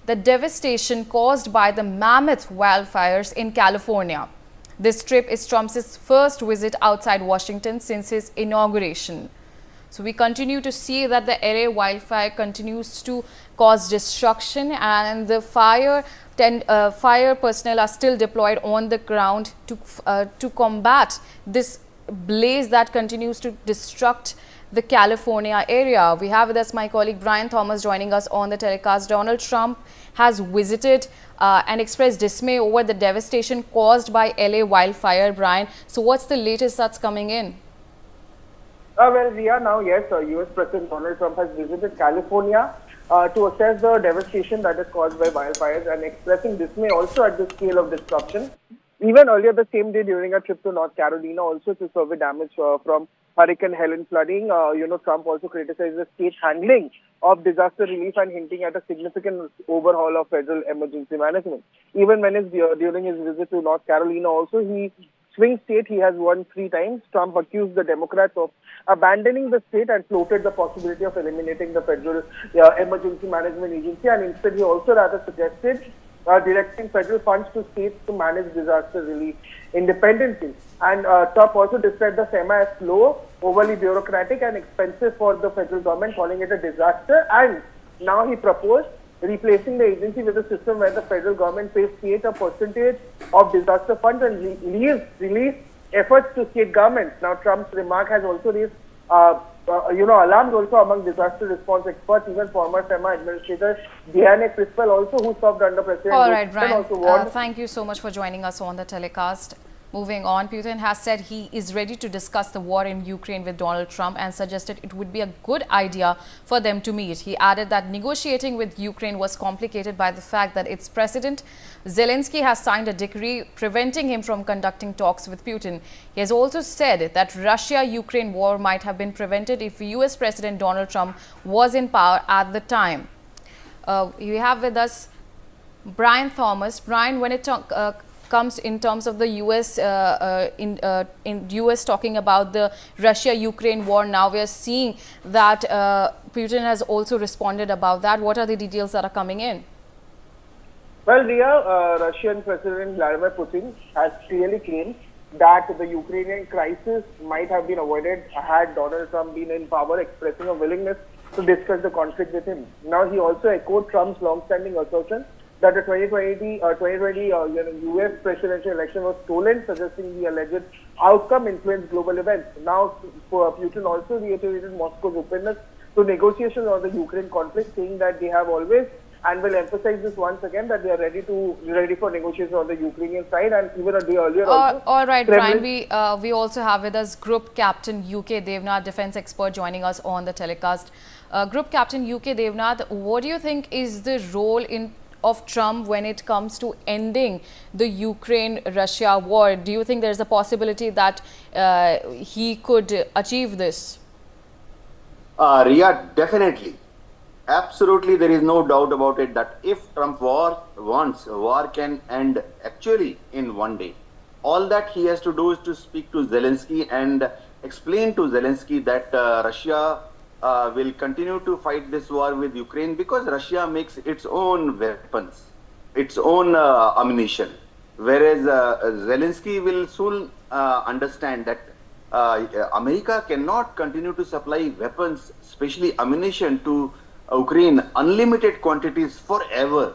the devastation caused by the mammoth wildfires in California. This trip is Trump's first visit outside Washington since his inauguration. So we continue to see that the LA wildfire continues to cause destruction, and the fire personnel are still deployed on the ground to combat this blaze that continues to destruct the California area. We have with us my colleague Brian Thomas joining us on the telecast. Donald Trump has visited and expressed dismay over the devastation caused by LA wildfire. Brian, so what's the latest that's coming in? Well, Ria, now yes, US President Donald Trump has visited California to assess the devastation that is caused by wildfires and expressing dismay also at the scale of destruction. Even earlier the same day during a trip to North Carolina also to survey damage from Hurricane Helen flooding, Trump also criticized the state handling of disaster relief and hinting at a significant overhaul of federal emergency management. Even when during his visit to North Carolina also, swing state he has won 3 times. Trump accused the Democrats of abandoning the state and floated the possibility of eliminating the federal emergency management agency, and instead he also rather suggested directing federal funds to states to manage disaster relief independently. And Trump also described the SEMA as slow, overly bureaucratic and expensive for the federal government, calling it a disaster. And now he proposed replacing the agency with a system where the federal government pays state a percentage of disaster funds and release efforts to state governments. Now Trump's remark has also raised alarms also among disaster response experts. Even former SEMA administrator Dianne Criswell also, who served under President All right, Brian. Thank you so much for joining us on the telecast. Moving on, Putin has said he is ready to discuss the war in Ukraine with Donald Trump and suggested it would be a good idea for them to meet. He added that negotiating with Ukraine was complicated by the fact that its president Zelensky has signed a decree preventing him from conducting talks with Putin. He has also said that Russia-Ukraine war might have been prevented if US President Donald Trump was in power at the time. We have with us Brian Thomas. Brian, when it comes in terms of the US in US talking about the Russia-Ukraine war, now we are seeing that Putin has also responded about that. What are the details that are coming in? Well, Ria, Russian President Vladimir Putin has clearly claimed that the Ukrainian crisis might have been avoided had Donald Trump been in power, expressing a willingness to discuss the conflict with him. Now, he also echoed Trump's long-standing assertion that the 2020 US presidential election was stolen, suggesting the alleged outcome influenced global events. Now, Putin also reiterated Moscow's openness to negotiations on the Ukraine conflict, saying that they have always and will emphasize this once again that they are ready for negotiations on the Ukrainian side, and even a day earlier also. All right, Brian, we also have with us Group Captain UK Devnath, defense expert, joining us on the telecast. Group Captain UK Devnath, what do you think is the role of Trump when it comes to ending the Ukraine-Russia war? Do you think there's a possibility that he could achieve this? Ria, definitely. Absolutely, there is no doubt about it that if Trump wants, war can end actually in one day. All that he has to do is to speak to Zelensky and explain to Zelensky that Russia will continue to fight this war with Ukraine because Russia makes its own weapons, its own ammunition. Whereas Zelensky will soon understand that America cannot continue to supply weapons, especially ammunition, to Ukraine unlimited quantities forever.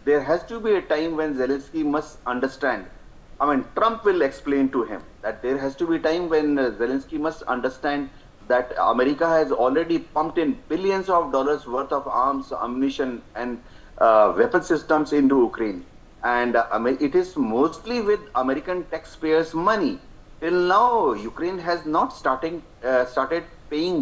There has to be a time when Zelensky must understand. Trump will explain to him that there has to be a time when Zelensky must understand that America has already pumped in billions of dollars worth of arms, ammunition and weapon systems into Ukraine. And it is mostly with American taxpayers' money. Till now, Ukraine has not started paying back